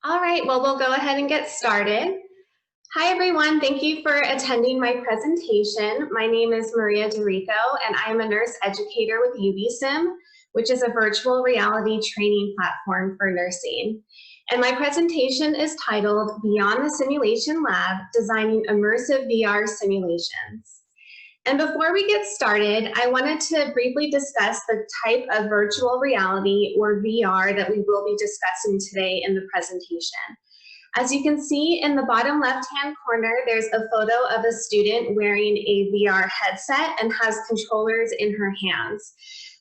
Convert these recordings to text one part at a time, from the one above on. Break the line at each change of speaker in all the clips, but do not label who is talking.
All right, well, we'll go ahead and get started. Hi, everyone. Thank you for attending my presentation. My name is Maria DeRico, and I am a nurse educator with UbiSim, which is a virtual reality training platform for nursing. And my presentation is titled Beyond the Simulation Lab, Designing Immersive VR Simulations. And before we get started, I wanted to briefly discuss the type of virtual reality or VR that we will be discussing today in the presentation. As you can see in the bottom left-hand corner, there's a photo of a student wearing a VR headset and has controllers in her hands.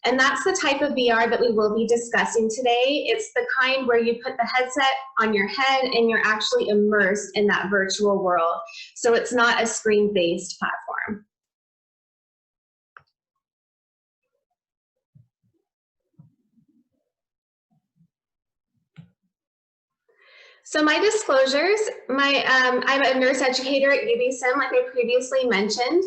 And that's the type of VR that we will be discussing today. It's the kind where you put the headset on your head and you're actually immersed in that virtual world. So it's not a screen-based platform. So my disclosures, I'm a nurse educator at UbiSim, like I previously mentioned.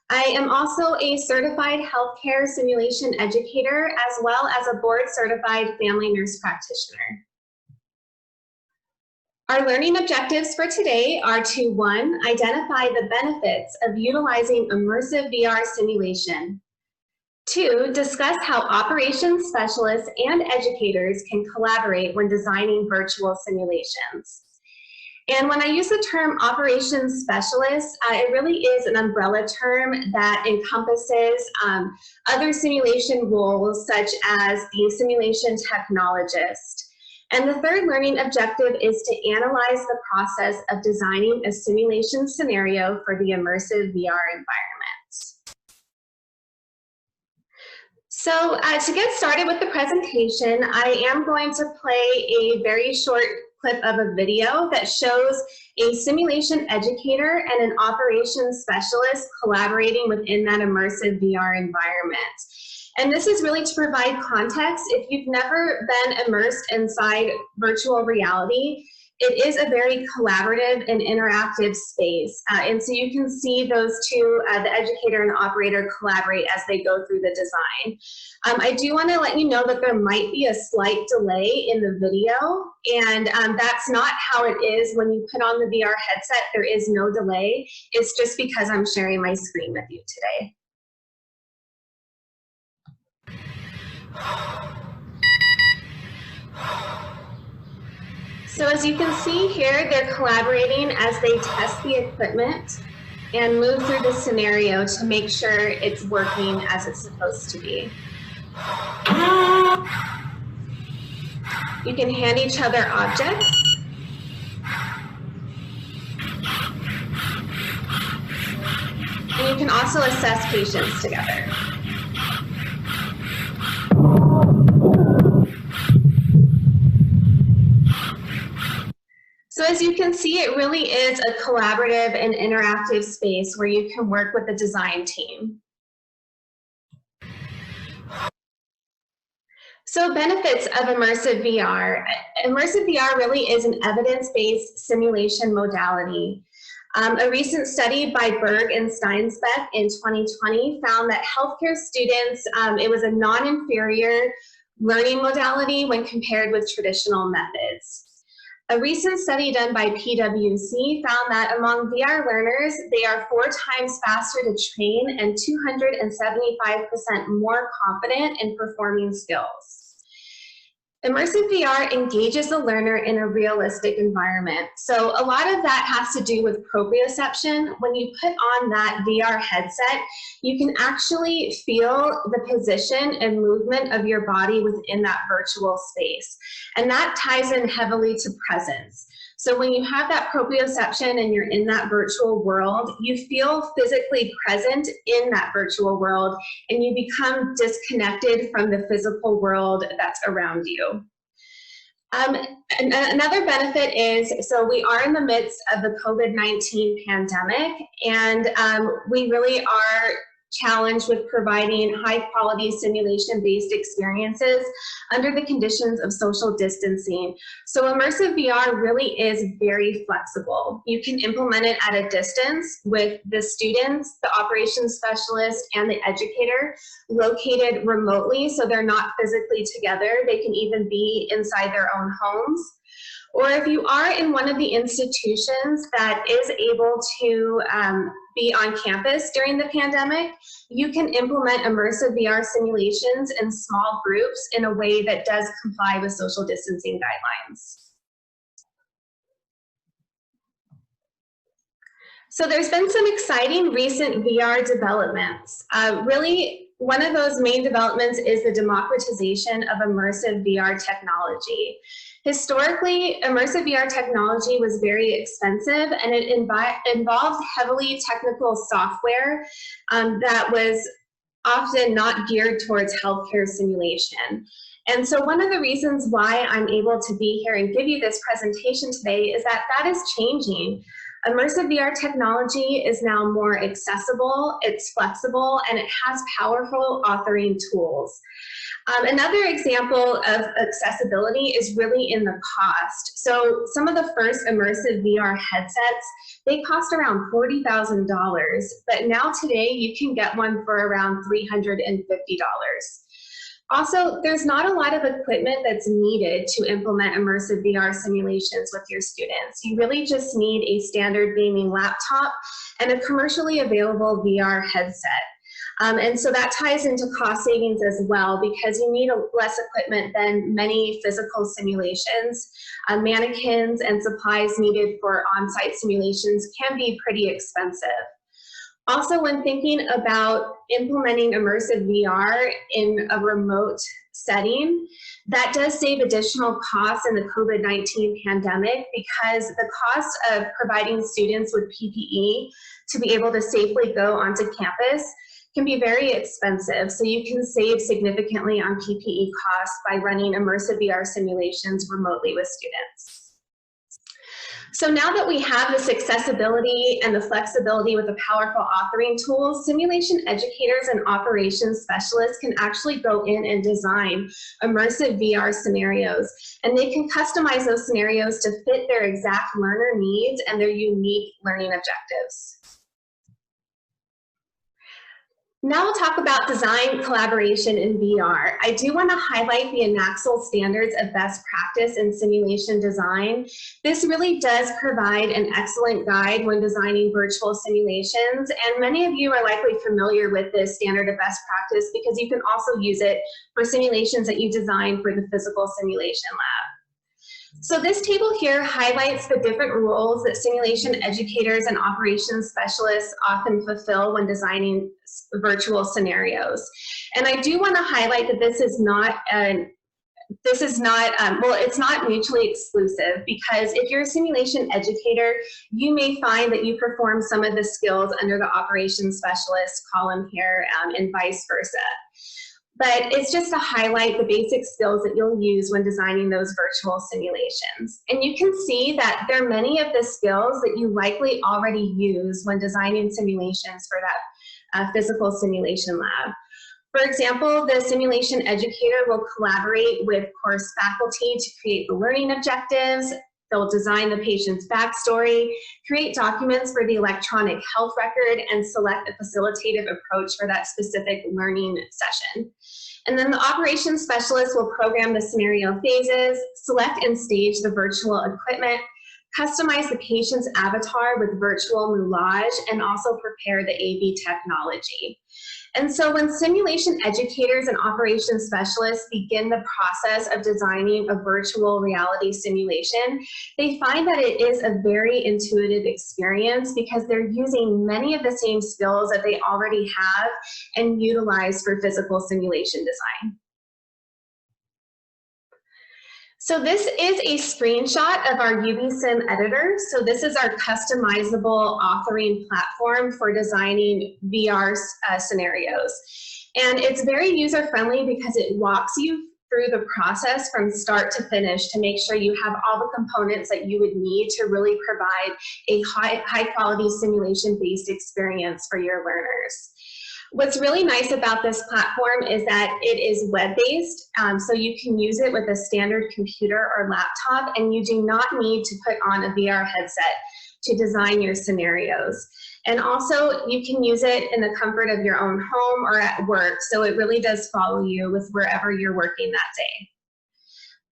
I am also a certified healthcare simulation educator, as well as a board certified family nurse practitioner. Our learning objectives for today are to, 1, identify the benefits of utilizing immersive VR simulation. 2, discuss how operations specialists and educators can collaborate when designing virtual simulations. And when I use the term operations specialist, it really is an umbrella term that encompasses other simulation roles, such as the simulation technologist. And the third learning objective is to analyze the process of designing a simulation scenario for the immersive VR environment. So to get started with the presentation, I am going to play a very short clip of a video that shows a simulation educator and an operations specialist collaborating within that immersive VR environment. And this is really to provide context. If you've never been immersed inside virtual reality, it is a very collaborative and interactive space. And so you can see those two, the educator and the operator, collaborate as they go through the design. I do want to let you know that there might be a slight delay in the video, and that's not how it is when you put on the VR headset. There is no delay. It's just because I'm sharing my screen with you today. So as you can see here, they're collaborating as they test the equipment and move through the scenario to make sure it's working as it's supposed to be. You can hand each other objects. And you can also assess patients together. So as you can see, it really is a collaborative and interactive space where you can work with the design team. So benefits of immersive VR. Immersive VR really is an evidence-based simulation modality. A recent study by Berg and Steinsbeck in 2020 found that healthcare students, it was a non-inferior learning modality when compared with traditional methods. A recent study done by PwC found that among VR learners, they are 4 times faster to train and 275% more confident in performing skills. Immersive VR engages the learner in a realistic environment. So a lot of that has to do with proprioception. When you put on that VR headset, you can actually feel the position and movement of your body within that virtual space. And that ties in heavily to presence. So when you have that proprioception and you're in that virtual world, you feel physically present in that virtual world and you become disconnected from the physical world that's around you. Another benefit is, so we are in the midst of the COVID-19 pandemic, and we really are challenged with providing high-quality simulation-based experiences under the conditions of social distancing. So immersive VR really is very flexible. You can implement it at a distance with the students, the operations specialist, and the educator located remotely, so they're not physically together. They can even be inside their own homes. Or if you are in one of the institutions that is able to be on campus during the pandemic, you can implement immersive VR simulations in small groups in a way that does comply with social distancing guidelines. So there's been some exciting recent VR developments. Really, one of those main developments is the democratization of immersive VR technology. Historically, immersive VR technology was very expensive, and it involved heavily technical software that was often not geared towards healthcare simulation. And so one of the reasons why I'm able to be here and give you this presentation today is that that is changing. Immersive VR technology is now more accessible, it's flexible, and it has powerful authoring tools. Another example of accessibility is really in the cost. So some of the first immersive VR headsets, they cost around $40,000, but now today you can get one for around $350. Also, there's not a lot of equipment that's needed to implement immersive VR simulations with your students. You really just need a standard gaming laptop and a commercially available VR headset. And so that ties into cost savings as well, because you need less equipment than many physical simulations. Mannequins and supplies needed for on-site simulations can be pretty expensive. Also, when thinking about implementing immersive VR in a remote setting, that does save additional costs in the COVID-19 pandemic, because the cost of providing students with PPE to be able to safely go onto campus can be very expensive. So you can save significantly on PPE costs by running immersive VR simulations remotely with students. So now that we have this accessibility and the flexibility with the powerful authoring tools, simulation educators and operations specialists can actually go in and design immersive VR scenarios. And they can customize those scenarios to fit their exact learner needs and their unique learning objectives. Now we'll talk about design collaboration in VR. I do want to highlight the Anaxel standards of best practice in simulation design. This really does provide an excellent guide when designing virtual simulations, and many of you are likely familiar with this standard of best practice because you can also use it for simulations that you design for the physical simulation lab. So this table here highlights the different roles that simulation educators and operations specialists often fulfill when designing virtual scenarios. And I do want to highlight that this is not it's not mutually exclusive, because if you're a simulation educator, you may find that you perform some of the skills under the operations specialist column here, and vice versa. But it's just to highlight the basic skills that you'll use when designing those virtual simulations. And you can see that there are many of the skills that you likely already use when designing simulations for that physical simulation lab. For example, the simulation educator will collaborate with course faculty to create the learning objectives. They'll design the patient's backstory, create documents for the electronic health record, and select a facilitative approach for that specific learning session. And then the operations specialist will program the scenario phases, select and stage the virtual equipment, customize the patient's avatar with virtual moulage, and also prepare the AV technology. And so when simulation educators and operations specialists begin the process of designing a virtual reality simulation, they find that it is a very intuitive experience because they're using many of the same skills that they already have and utilize for physical simulation design. So this is a screenshot of our UbiSim Editor. So this is our customizable authoring platform for designing VR scenarios. And it's very user-friendly because it walks you through the process from start to finish to make sure you have all the components that you would need to really provide a high-quality simulation-based experience for your learners. What's really nice about this platform is that it is web-based, so you can use it with a standard computer or laptop, and you do not need to put on a VR headset to design your scenarios. And also, you can use it in the comfort of your own home or at work, so it really does follow you with wherever you're working that day.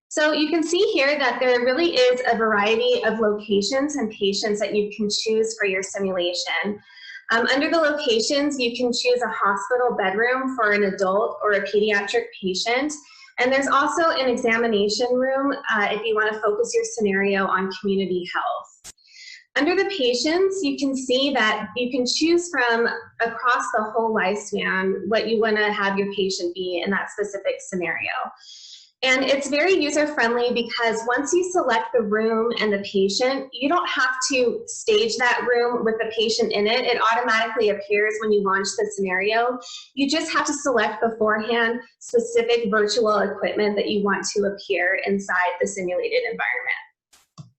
So you can see here that there really is a variety of locations and patients that you can choose for your simulation. Under the locations, you can choose a hospital bedroom for an adult or a pediatric patient. And there's also an examination room if you want to focus your scenario on community health. Under the patients, you can see that you can choose from across the whole lifespan what you want to have your patient be in that specific scenario. And it's very user-friendly because once you select the room and the patient, you don't have to stage that room with the patient in it. It automatically appears when you launch the scenario. You just have to select beforehand specific virtual equipment that you want to appear inside the simulated environment.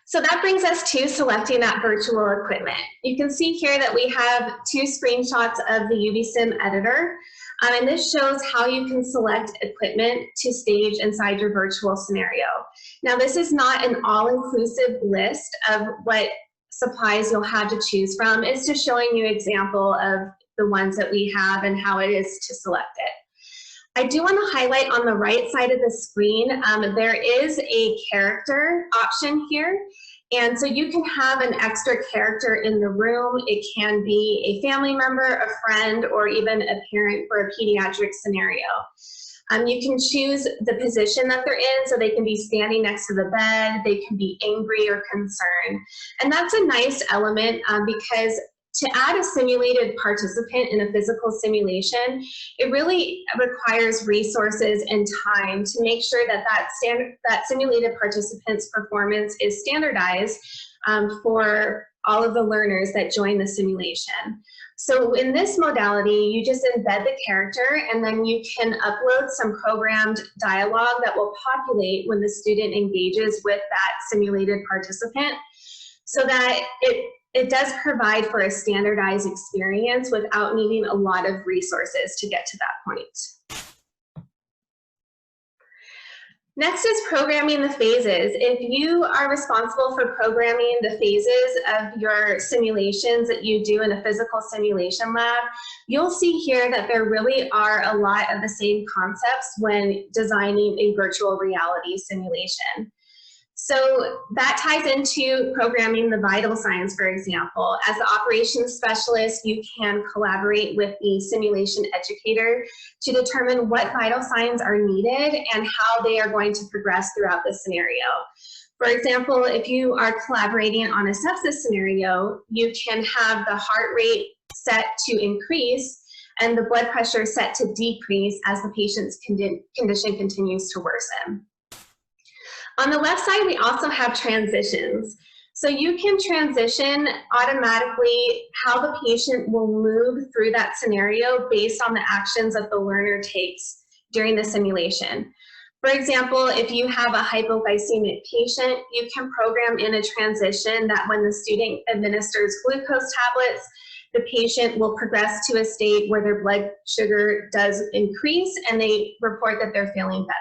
So that brings us to selecting that virtual equipment. You can see here that we have 2 screenshots of the UbiSim Editor. And this shows how you can select equipment to stage inside your virtual scenario. Now, this is not an all-inclusive list of what supplies you'll have to choose from. It's just showing you an example of the ones that we have and how it is to select it. I do want to highlight on the right side of the screen, there is a character option here. And so you can have an extra character in the room. It can be a family member, a friend, or even a parent for a pediatric scenario. You can choose the position that they're in, so they can be standing next to the bed, they can be angry or concerned. And that's a nice element because to add a simulated participant in a physical simulation, it really requires resources and time to make sure that that simulated participant's performance is standardized for all of the learners that join the simulation. So in this modality, you just embed the character and then you can upload some programmed dialogue that will populate when the student engages with that simulated participant, so that it does provide for a standardized experience without needing a lot of resources to get to that point. Next is programming the phases. If you are responsible for programming the phases of your simulations that you do in a physical simulation lab, you'll see here that there really are a lot of the same concepts when designing a virtual reality simulation. So that ties into programming the vital signs, for example. As the operations specialist, you can collaborate with the simulation educator to determine what vital signs are needed and how they are going to progress throughout the scenario. For example, if you are collaborating on a sepsis scenario, you can have the heart rate set to increase and the blood pressure set to decrease as the patient's condition continues to worsen. On the left side, we also have transitions. So you can transition automatically how the patient will move through that scenario based on the actions that the learner takes during the simulation. For example, if you have a hypoglycemic patient, you can program in a transition that when the student administers glucose tablets, the patient will progress to a state where their blood sugar does increase and they report that they're feeling better.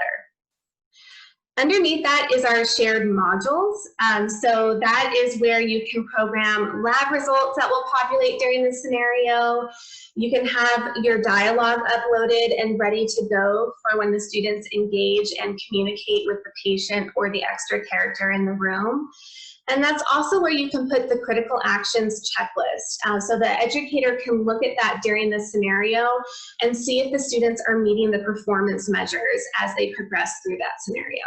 Underneath that is our shared modules. So that is where you can program lab results that will populate during the scenario. You can have your dialogue uploaded and ready to go for when the students engage and communicate with the patient or the extra character in the room. And that's also where you can put the critical actions checklist. So the educator can look at that during the scenario and see if the students are meeting the performance measures as they progress through that scenario.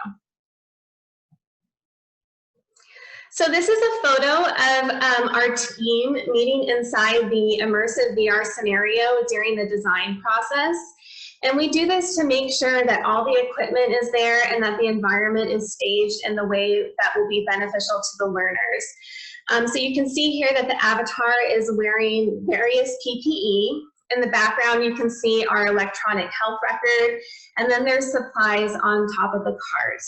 So this is a photo of our team meeting inside the immersive VR scenario during the design process. And we do this to make sure that all the equipment is there and that the environment is staged in the way that will be beneficial to the learners. So you can see here that the avatar is wearing various PPE. In the background, you can see our electronic health record, and then there's supplies on top of the cart.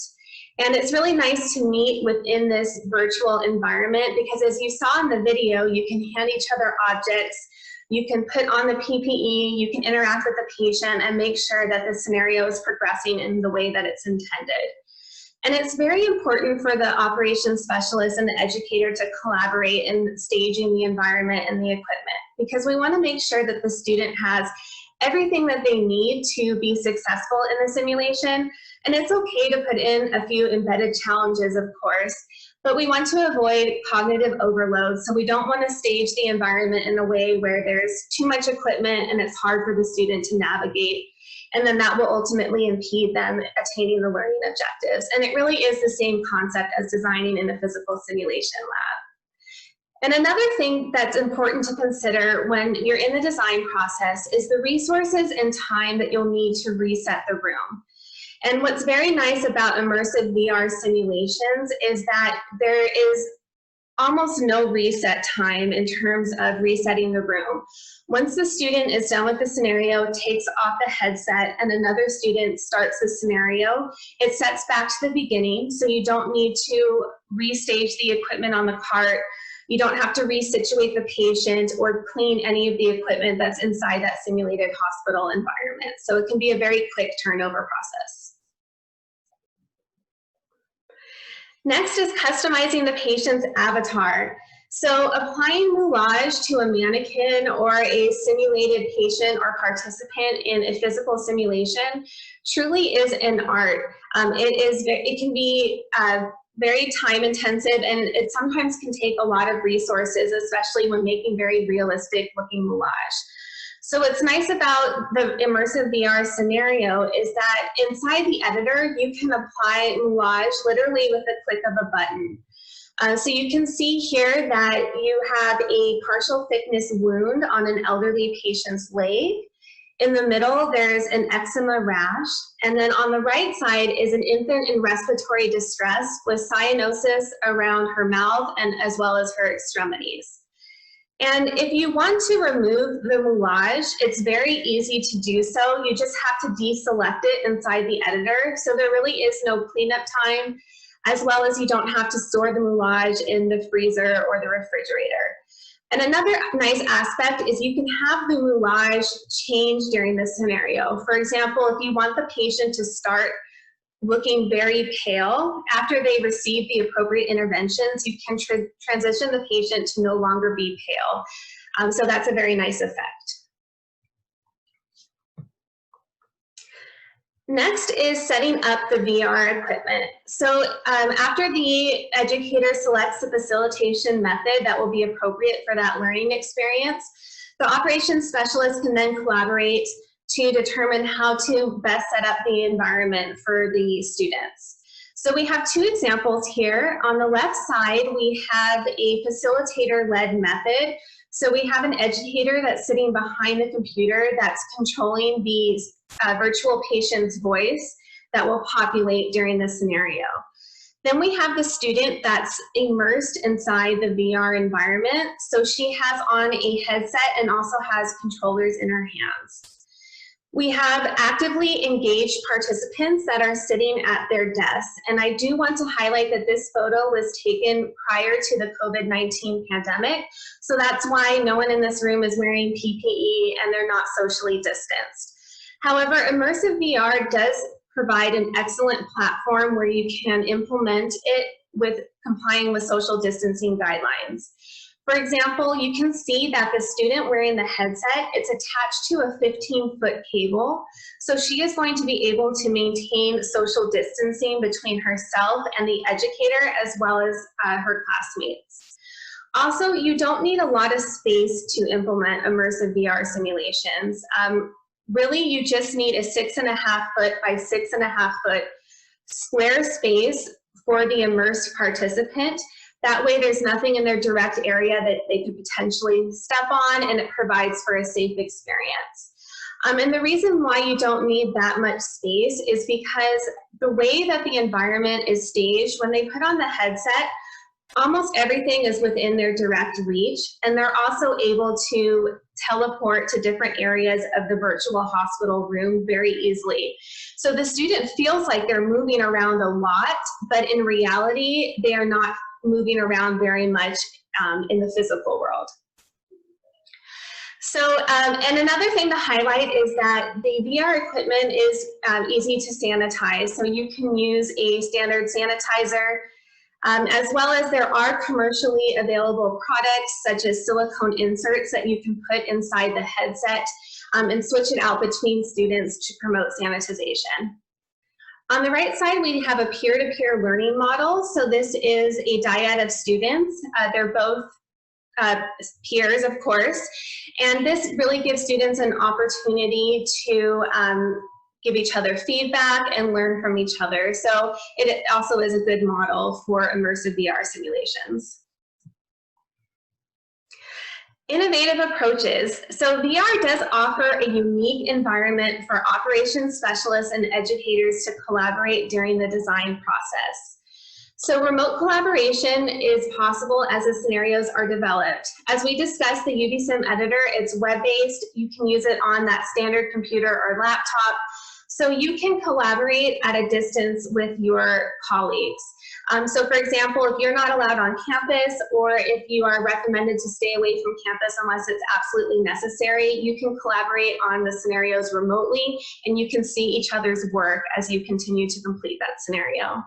And it's really nice to meet within this virtual environment because as you saw in the video, you can hand each other objects. You can put on the PPE, you can interact with the patient and make sure that the scenario is progressing in the way that it's intended. And it's very important for the operations specialist and the educator to collaborate in staging the environment and the equipment, because we want to make sure that the student has everything that they need to be successful in the simulation. And it's okay to put in a few embedded challenges, of course, but we want to avoid cognitive overload. So we don't want to stage the environment in a way where there's too much equipment and it's hard for the student to navigate. And then that will ultimately impede them attaining the learning objectives. And it really is the same concept as designing in a physical simulation lab. And another thing that's important to consider when you're in the design process is the resources and time that you'll need to reset the room. And what's very nice about immersive VR simulations is that there is almost no reset time in terms of resetting the room. Once the student is done with the scenario, takes off the headset, and another student starts the scenario, it sets back to the beginning, so you don't need to restage the equipment on the cart. You don't have to resituate the patient or clean any of the equipment that's inside that simulated hospital environment. So it can be a very quick turnover process. Next is customizing the patient's avatar. So applying moulage to a mannequin or a simulated patient or participant in a physical simulation truly is an art. It can be very time intensive, and it sometimes can take a lot of resources, especially when making very realistic looking moulage. So what's nice about the immersive VR scenario is that inside the editor, you can apply moulage literally with the click of a button. So you can see here that you have a partial thickness wound on an elderly patient's leg. In the middle, there's an eczema rash. And then on the right side is an infant in respiratory distress with cyanosis around her mouth and as well as her extremities. And if you want to remove the moulage, it's very easy to do so. You just have to deselect it inside the editor. So there really is no cleanup time, as well as you don't have to store the moulage in the freezer or the refrigerator. And another nice aspect is you can have the moulage change during this scenario. For example, if you want the patient to start looking very pale, after they receive the appropriate interventions, you can transition the patient to no longer be pale. So that's a very nice effect. Next is setting up the VR equipment. So after the educator selects the facilitation method that will be appropriate for that learning experience, the operations specialist can then collaborate to determine how to best set up the environment for the students. So we have two examples here. On the left side, we have a facilitator-led method. So we have an educator that's sitting behind the computer that's controlling the virtual patient's voice that will populate during the scenario. Then we have the student that's immersed inside the VR environment. So she has on a headset and also has controllers in her hands. We have actively engaged participants that are sitting at their desks. And I do want to highlight that this photo was taken prior to the COVID-19 pandemic. So that's why no one in this room is wearing PPE and they're not socially distanced. However, immersive VR does provide an excellent platform where you can implement it with complying with social distancing guidelines. For example, you can see that the student wearing the headset, it's attached to a 15-foot cable. So she is going to be able to maintain social distancing between herself and the educator as well as her classmates. Also, you don't need a lot of space to implement immersive VR simulations. Really, you just need a 6.5 foot by 6.5 foot square space for the immersed participant. That way there's nothing in their direct area that they could potentially step on, and it provides for a safe experience. And the reason why you don't need that much space is because the way that the environment is staged, when they put on the headset, almost everything is within their direct reach, and they're also able to teleport to different areas of the virtual hospital room very easily. So the student feels like they're moving around a lot, but in reality, they are not moving around very much in the physical world. And another thing to highlight is that the VR equipment is easy to sanitize. So you can use a standard sanitizer, as well as there are commercially available products such as silicone inserts that you can put inside the headset and switch it out between students to promote sanitization. On the right side, we have a peer-to-peer learning model. So this is a dyad of students. They're both peers, of course, and this really gives students an opportunity to give each other feedback and learn from each other. So it also is a good model for immersive VR simulations. Innovative approaches. So VR does offer a unique environment for operations specialists and educators to collaborate during the design process. So remote collaboration is possible as the scenarios are developed. As we discussed, the UbiSim Editor, it's web-based. You can use it on that standard computer or laptop. So you can collaborate at a distance with your colleagues. So for example, if you're not allowed on campus, or if you are recommended to stay away from campus unless it's absolutely necessary, you can collaborate on the scenarios remotely, and you can see each other's work as you continue to complete that scenario.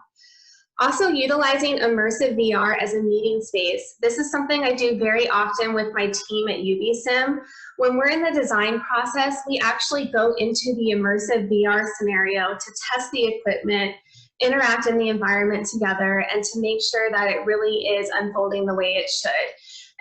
Also, utilizing immersive VR as a meeting space. This is something I do very often with my team at UbiSim. When we're in the design process, we actually go into the immersive VR scenario to test the equipment, interact in the environment together, and to make sure that it really is unfolding the way it should.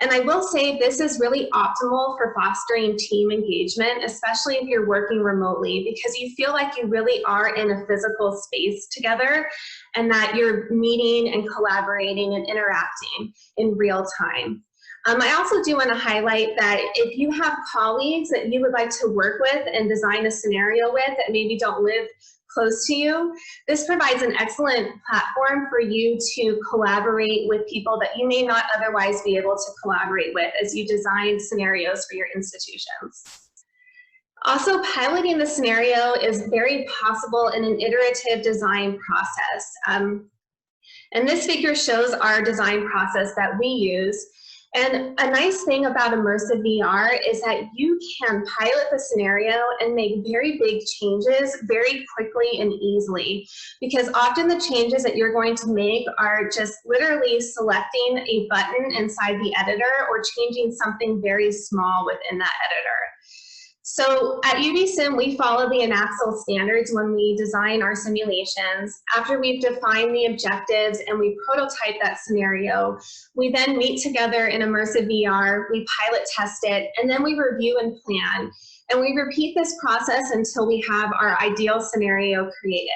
And I will say this is really optimal for fostering team engagement, especially if you're working remotely, because you feel like you really are in a physical space together and that you're meeting and collaborating and interacting in real time. I also do want to highlight that if you have colleagues that you would like to work with and design a scenario with that maybe don't live close to you, this provides an excellent platform for you to collaborate with people that you may not otherwise be able to collaborate with as you design scenarios for your institutions. Also, piloting the scenario is very possible in an iterative design process. And this figure shows our design process that we use. And a nice thing about immersive VR is that you can pilot the scenario and make very big changes very quickly and easily, because often the changes that you're going to make are just literally selecting a button inside the editor or changing something very small within that editor. So at UbiSim, we follow the ANAXEL standards when we design our simulations. After we've defined the objectives and we prototype that scenario, we then meet together in immersive VR, we pilot test it, and then we review and plan. And we repeat this process until we have our ideal scenario created.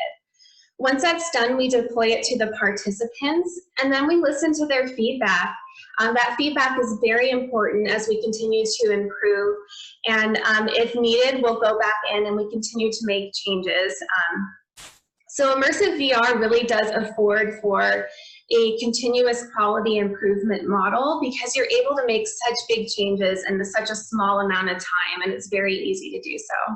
Once that's done, we deploy it to the participants, and then we listen to their feedback. That feedback is very important as we continue to improve, and if needed, we'll go back in and we continue to make changes. So immersive VR really does afford for a continuous quality improvement model, because you're able to make such big changes in such a small amount of time, and it's very easy to do so.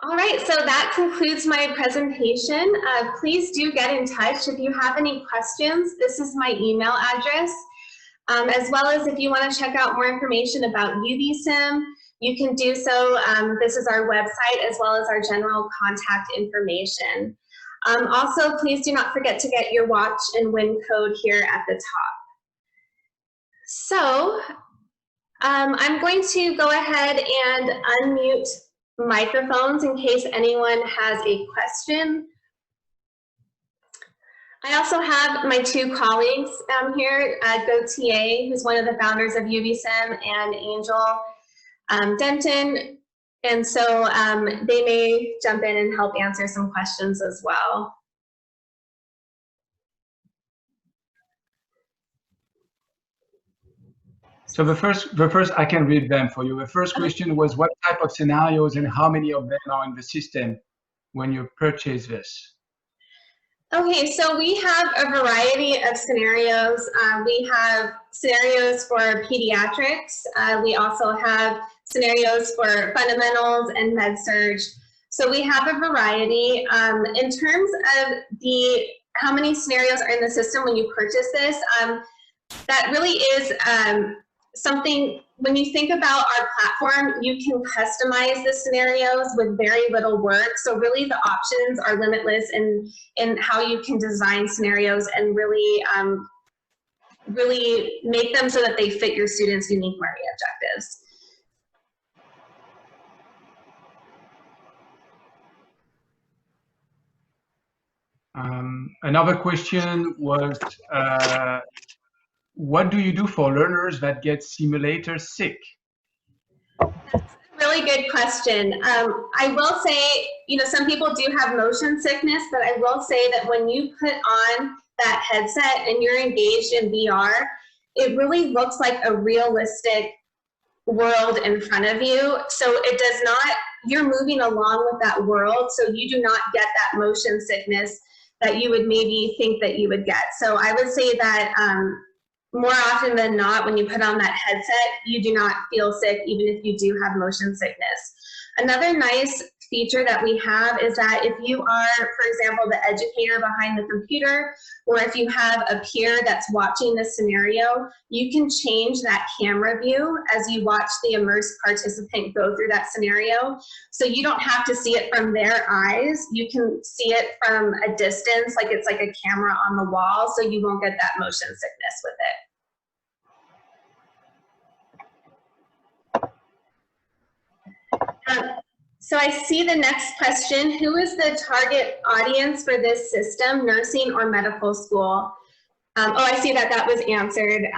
All right, so that concludes my presentation. Please do get in touch if you have any questions. This is my email address, as well as if you want to check out more information about UbiSim, you can do so. This is our website as well as our general contact information. Also, please do not forget to get your watch and win code here at the top. So I'm going to go ahead and unmute microphones in case anyone has a question. I also have my two colleagues here, Gautier, who's one of the founders of UbiSim, and Angel Denton, and so they may jump in and help answer some questions as well.
So the first I can read them for you. The first question was, what type of scenarios and how many of them are in the system when you purchase this?
Okay, so we have a variety of scenarios. We have scenarios for pediatrics. We also have scenarios for fundamentals and med-surg. So we have a variety. In terms of how many scenarios are in the system when you purchase this, that really is something, when you think about our platform, you can customize the scenarios with very little work. So really the options are limitless in how you can design scenarios and really, really make them so that they fit your students' unique learning objectives.
Another question was, what do you do for learners that get simulator sick?
Really good question. I will say, you know, some people do have motion sickness, but I will say that when you put on that headset and you're engaged in VR, it really looks like a realistic world in front of you. So it does not, you're moving along with that world, so you do not get that motion sickness that you would maybe think that you would get. So I would say that more often than not, when you put on that headset, you do not feel sick, even if you do have motion sickness. Another nice feature that we have is that if you are, for example, the educator behind the computer, or if you have a peer that's watching the scenario, you can change that camera view as you watch the immersed participant go through that scenario. So you don't have to see it from their eyes. You can see it from a distance, like it's like a camera on the wall, so you won't get that motion sickness with it. So I see the next question. Who is the target audience for this system, nursing or medical school? Oh, I see that that was answered.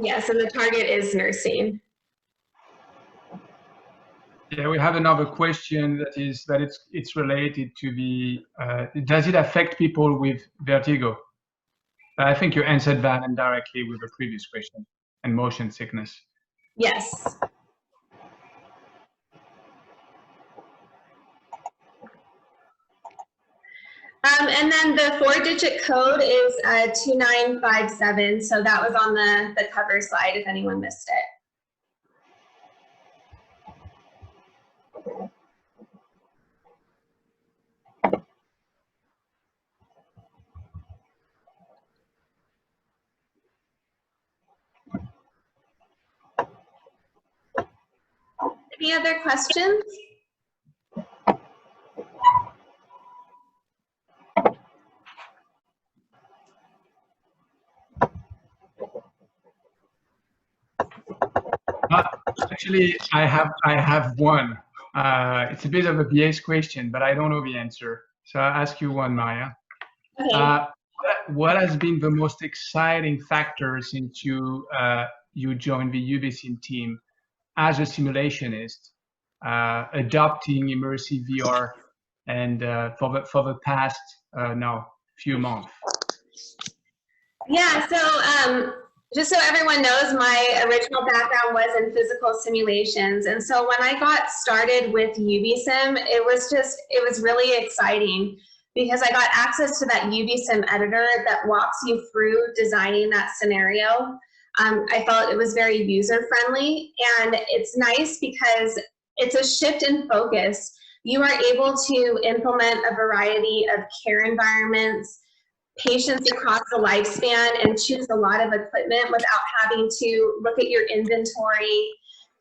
Yeah, so the target is nursing.
Yeah, we have another question that is that it's related to the does it affect people with vertigo? I think you answered that indirectly with the previous question, and motion sickness.
Yes. And then the 4-digit code is 2957. So that was on the cover slide if anyone missed it. Any other questions?
Actually, I have one. It's a bit of a BS question, but I don't know the answer. So I'll ask you one, Maya.
Okay.
What has been the most exciting factor since you joined the UbiSim team as a simulationist, adopting immersive VR, and for the past now few months?
Yeah, so just so everyone knows, my original background was in physical simulations. And so when I got started with UbiSim, it was really exciting because I got access to that UbiSim editor that walks you through designing that scenario. I felt it was very user-friendly, and it's nice because it's a shift in focus. You are able to implement a variety of care environments, patients across the lifespan, and choose a lot of equipment without having to look at your inventory,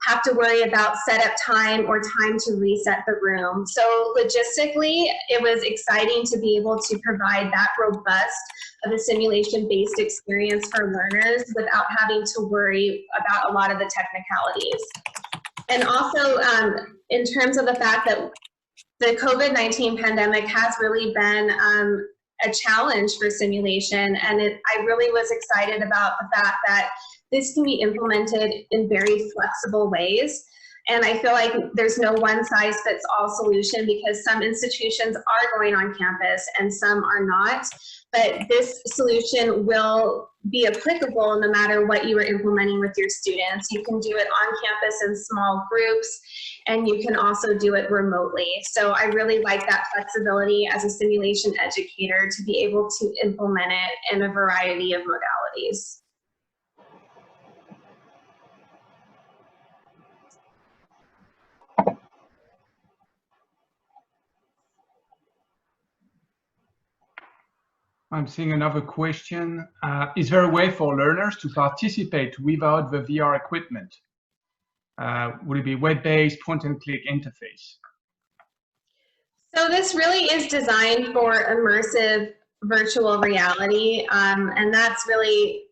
have to worry about setup time or time to reset the room. So logistically, it was exciting to be able to provide that robust of a simulation-based experience for learners without having to worry about a lot of the technicalities. And also, in terms of the fact that the COVID-19 pandemic has really been a challenge for simulation, and I really was excited about the fact that this can be implemented in very flexible ways. And I feel like there's no one-size-fits-all solution because some institutions are going on campus and some are not. But this solution will be applicable no matter what you are implementing with your students. You can do it on campus in small groups, and you can also do it remotely. So I really like that flexibility as a simulation educator to be able to implement it in a variety of modalities.
I'm seeing another question. Is there a way for learners to participate without the VR equipment? Would it be web-based, point-and-click interface?
So this really is designed for immersive virtual reality, and that's really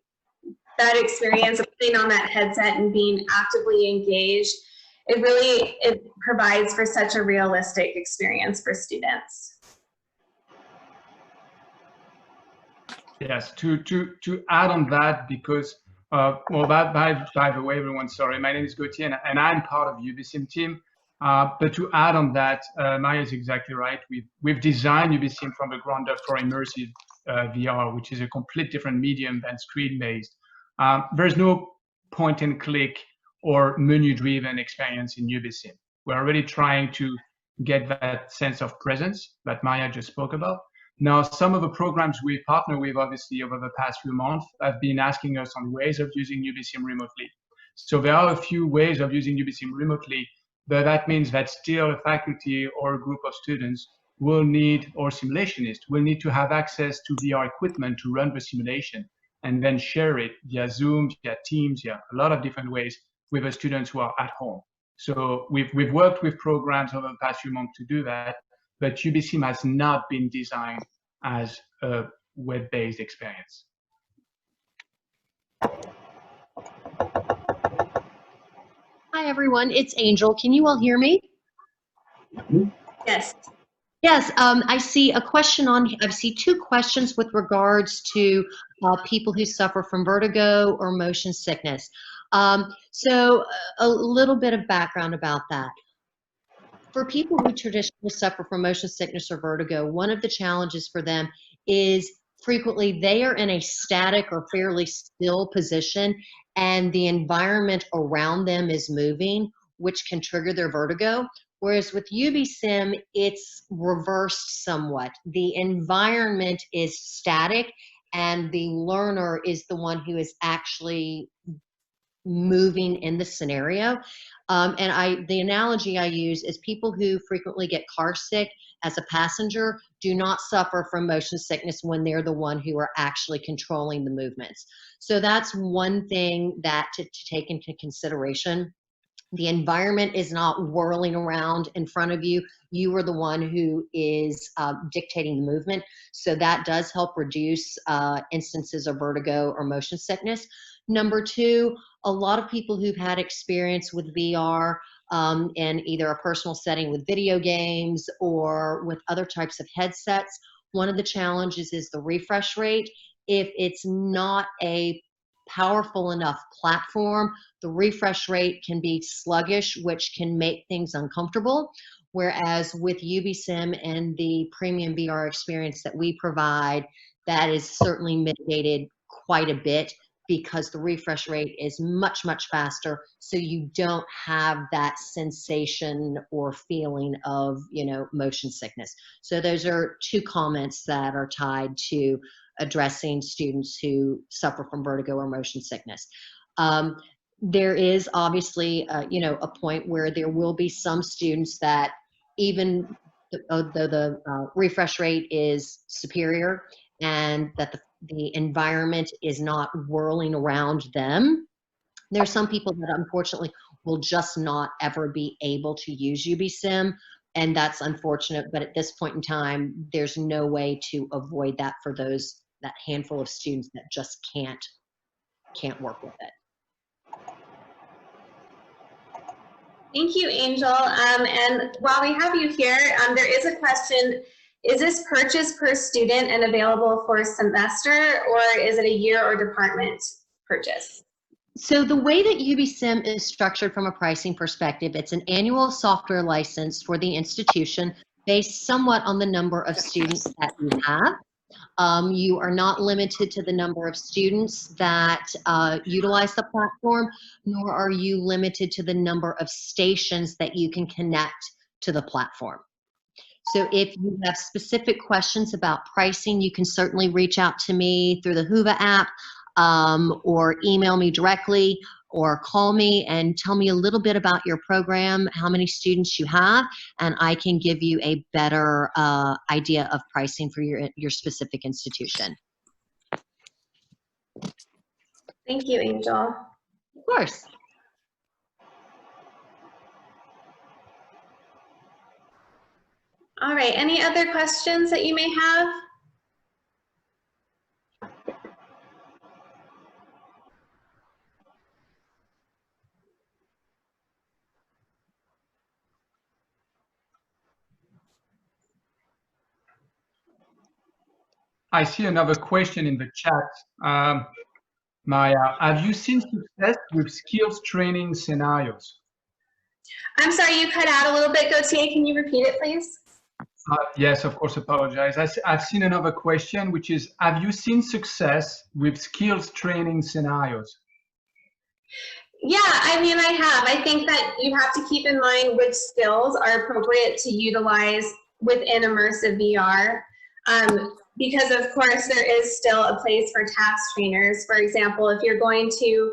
that experience of putting on that headset and being actively engaged. It provides for such a realistic experience for students.
Yes, to add on that, because well, by the way, everyone, sorry, my name is Gauthier, and I'm part of UbiSim team. But to add on that, Maya is exactly right. We've designed UbiSim from the ground up for immersive VR, which is a complete different medium than screen-based. There's no point-and-click or menu-driven experience in UbiSim. We're already trying to get that sense of presence that Maya just spoke about. Now, some of the programs we partner with, obviously, over the past few months, have been asking us on ways of using UbiSim remotely. So there are a few ways of using UbiSim remotely, but that means that still a faculty or a group of students will need, or simulationists will need to have access to VR equipment to run the simulation and then share it via Zoom, via Teams, via a lot of different ways with the students who are at home. So we've worked with programs over the past few months to do that, but UbiSim has not been designed as a web-based experience.
Hi, everyone. It's Angel. Can you all hear me?
Yes.
Yes, I see a question I see two questions with regards to people who suffer from vertigo or motion sickness. So a little bit of background about that. For people who traditionally suffer from motion sickness or vertigo, one of the challenges for them is frequently they are in a static or fairly still position, and the environment around them is moving, which can trigger their vertigo. Whereas with UbiSim, it's reversed somewhat. The environment is static, and the learner is the one who is actually moving in the scenario. And the analogy I use is people who frequently get car sick as a passenger do not suffer from motion sickness when they're the one who are actually controlling the movements. So that's one thing that to take into consideration. The environment is not whirling around in front of you. You are the one who is dictating the movement. So that does help reduce instances of vertigo or motion sickness. Number two, a lot of people who've had experience with VR in either a personal setting with video games or with other types of headsets, one of the challenges is the refresh rate. If it's not a powerful enough platform, the refresh rate can be sluggish, which can make things uncomfortable. Whereas with UbiSim and the premium VR experience that we provide, that is certainly mitigated quite a bit because the refresh rate is much, much faster. So you don't have that sensation or feeling of, motion sickness. So those are two comments that are tied to addressing students who suffer from vertigo or motion sickness. There is obviously, a point where there will be some students that even though the refresh rate is superior and that the environment is not whirling around them, there are some people that unfortunately will just not ever be able to use UbiSim, and that's unfortunate. But at this point in time, there's no way to avoid that for that handful of students that just can't work with it.
Thank you, Angel. And while we have you here, there is a question. Is this purchase per student and available for a semester, or is it a year or department purchase?
So the way that UbiSim is structured from a pricing perspective, it's an annual software license for the institution based somewhat on the number of students that you have. You are not limited to the number of students that utilize the platform, nor are you limited to the number of stations that you can connect to the platform. So if you have specific questions about pricing, you can certainly reach out to me through the Whova app or email me directly, or call me and tell me a little bit about your program, how many students you have, and I can give you a better idea of pricing for your specific institution.
Thank you, Angel.
Of course.
All right, any other questions that you may have?
I see another question in the chat. Maya, have you seen success with skills training scenarios?
I'm sorry, you cut out a little bit, Gautier. Can you repeat it, please?
Yes, of course, apologize. I've seen another question, which is, have you seen success with skills training scenarios?
Yeah, I mean, I have. I think that you have to keep in mind which skills are appropriate to utilize within immersive VR. Because of course there is still a place for task trainers. For example, if you're going to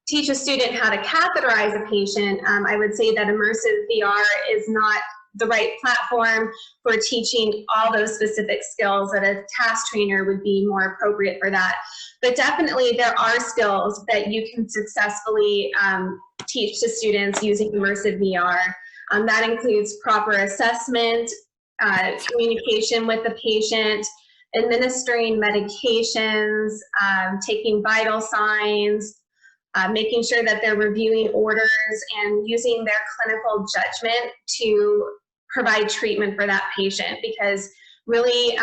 teach a student how to catheterize a patient, I would say that immersive VR is not the right platform for teaching all those specific skills, that a task trainer would be more appropriate for that. But definitely there are skills that you can successfully teach to students using immersive VR. That includes proper assessment, communication with the patient, administering medications, taking vital signs, making sure that they're reviewing orders and using their clinical judgment to provide treatment for that patient. Because really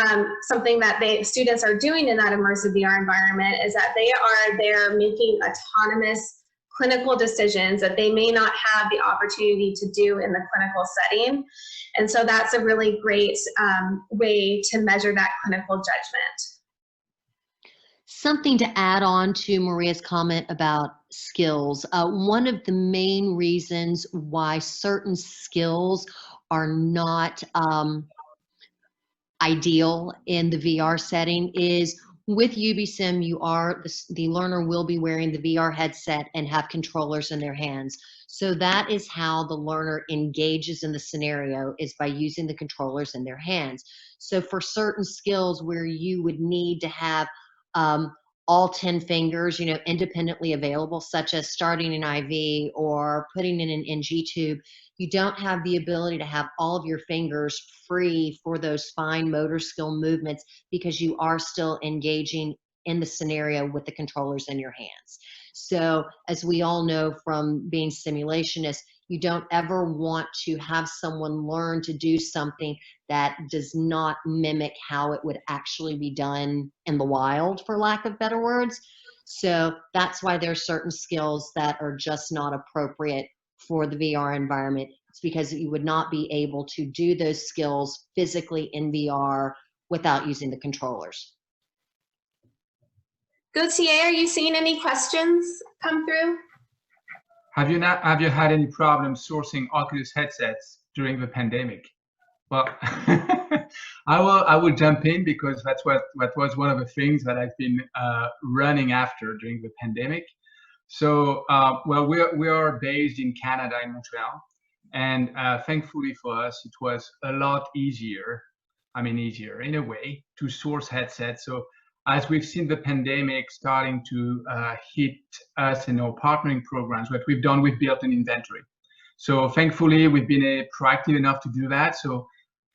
something that students are doing in that immersive VR environment is that they are there making autonomous clinical decisions that they may not have the opportunity to do in the clinical setting. And so that's a really great way to measure that clinical judgment.
Something to add on to Maria's comment about skills. One of the main reasons why certain skills are not ideal in the VR setting is with UbiSim, the learner will be wearing the VR headset and have controllers in their hands. So that is how the learner engages in the scenario, is by using the controllers in their hands. So for certain skills where you would need to have all 10 fingers, independently available, such as starting an IV or putting in an NG tube, you don't have the ability to have all of your fingers free for those fine motor skill movements because you are still engaging in the scenario with the controllers in your hands. So as we all know from being simulationists, you don't ever want to have someone learn to do something that does not mimic how it would actually be done in the wild, for lack of better words. So that's why there are certain skills that are just not appropriate for the VR environment. It's because you would not be able to do those skills physically in VR without using the controllers.
Gautier, are you seeing any questions come through?
Have you had any problems sourcing Oculus headsets during the pandemic? Well, I will jump in because that's what was one of the things that I've been running after during the pandemic. So, well, we are based in Canada, in Montreal, and thankfully for us, it was a lot easier. I mean, easier in a way to source headsets. So, as we've seen the pandemic starting to hit us in our partnering programs, what we've done, we've built an inventory. So, thankfully, we've been proactive enough to do that. So,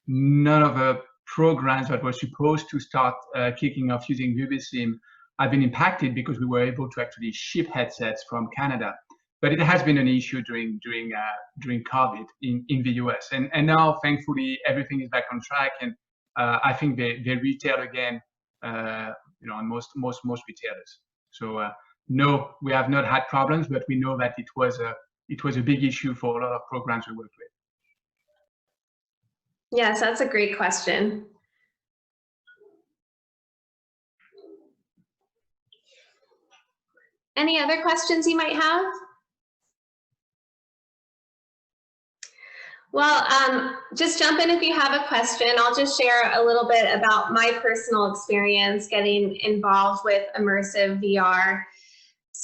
none of the programs that were supposed to start kicking off using UbiSim have been impacted because we were able to actually ship headsets from Canada. But it has been an issue during COVID in the US. And now, thankfully, everything is back on track. And I think they retail again, on most retailers. So no, we have not had problems, but we know that it was a big issue for a lot of programs we worked with.
Yes, that's a great question. Any other questions you might have? Well, just jump in if you have a question. I'll just share a little bit about my personal experience getting involved with immersive VR.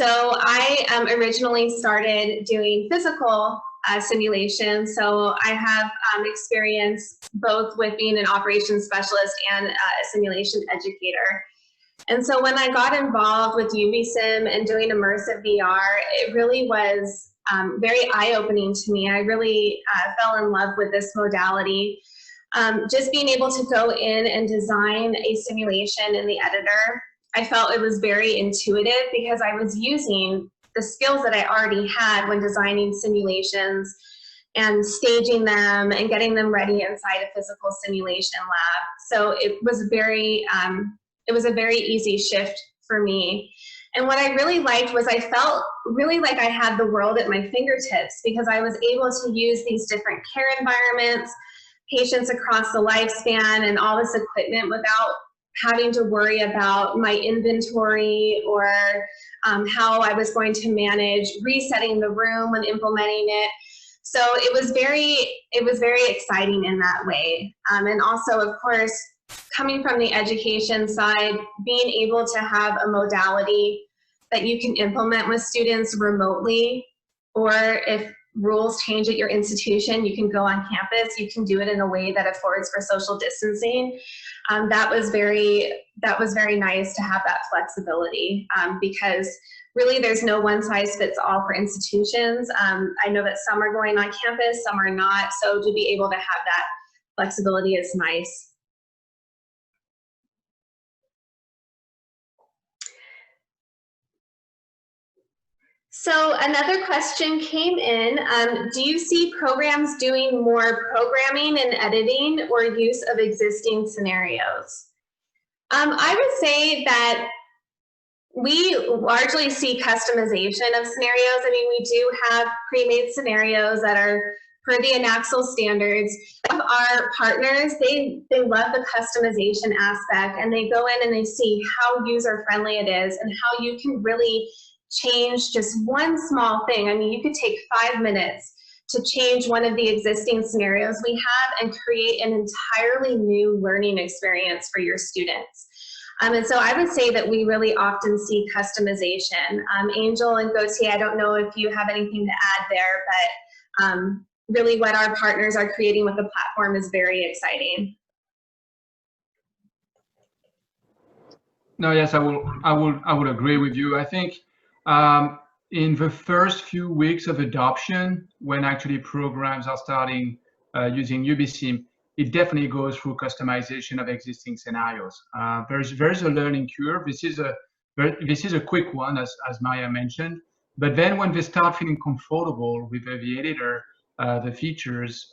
So I originally started doing physical simulation. So I have experience both with being an operations specialist and a simulation educator. And so when I got involved with UbiSim and doing immersive VR, it really was very eye-opening to me. I really fell in love with this modality. Just being able to go in and design a simulation in the editor, I felt it was very intuitive because I was using the skills that I already had when designing simulations and staging them and getting them ready inside a physical simulation lab. So it was a very easy shift for me. And what I really liked was I felt really like I had the world at my fingertips because I was able to use these different care environments, patients across the lifespan, and all this equipment without having to worry about my inventory or how I was going to manage resetting the room when implementing it. So it was very exciting in that way. And also, of course, coming from the education side, being able to have a modality that you can implement with students remotely, or if rules change at your institution, you can go on campus, you can do it in a way that affords for social distancing. That was very nice to have that flexibility because really there's no one size fits all for institutions. I know that some are going on campus, some are not, so to be able to have that flexibility is nice. So another question came in, do you see programs doing more programming and editing or use of existing scenarios? I would say that we largely see customization of scenarios. I mean, we do have pre-made scenarios that are per the Anaxel standards. Of our partners, they love the customization aspect, and they go in and they see how user-friendly it is and how you can really change just one small thing. I mean, you could take 5 minutes to change one of the existing scenarios we have and create an entirely new learning experience for your students. And so I would say that we really often see customization. Angel and Gautier, I don't know if you have anything to add there, but really what our partners are creating with the platform is very exciting.
No, yes, I would agree with you. I think in the first few weeks of adoption, when actually programs are starting using UbiSim, it definitely goes through customization of existing scenarios. There's a learning curve. This is a quick one, as Maya mentioned. But then when they start feeling comfortable with the editor, the features,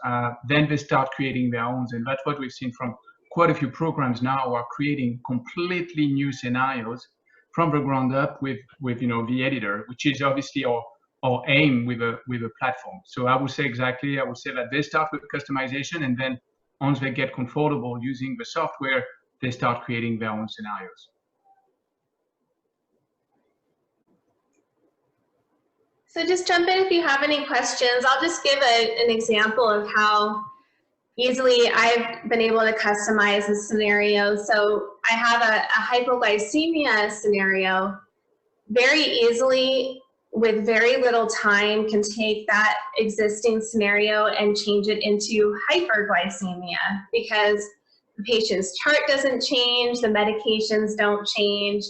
then they start creating their own, and that's what we've seen from quite a few programs now are creating completely new scenarios from the ground up with the editor, which is obviously our aim with a platform. So I would say that they start with customization, and then once they get comfortable using the software, they start creating their own scenarios.
So just jump in if you have any questions. I'll just give an example of how easily I've been able to customize a scenario. So I have a hypoglycemia scenario. Very easily, with very little time, can take that existing scenario and change it into hyperglycemia because the patient's chart doesn't change, the medications don't change.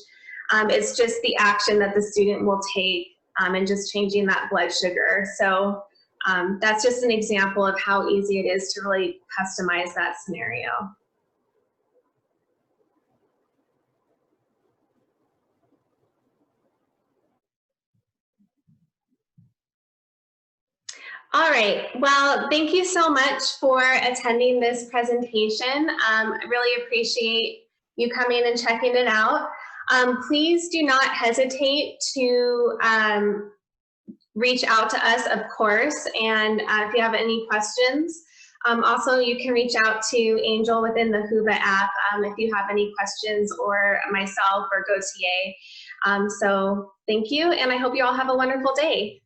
It's just the action that the student will take and just changing that blood sugar. So that's just an example of how easy it is to really customize that scenario. All right, well, thank you so much for attending this presentation. I really appreciate you coming and checking it out. Please do not hesitate to reach out to us, of course, and if you have any questions. Also, you can reach out to Angel within the Huba app if you have any questions, or myself or Gautier. So thank you, and I hope you all have a wonderful day.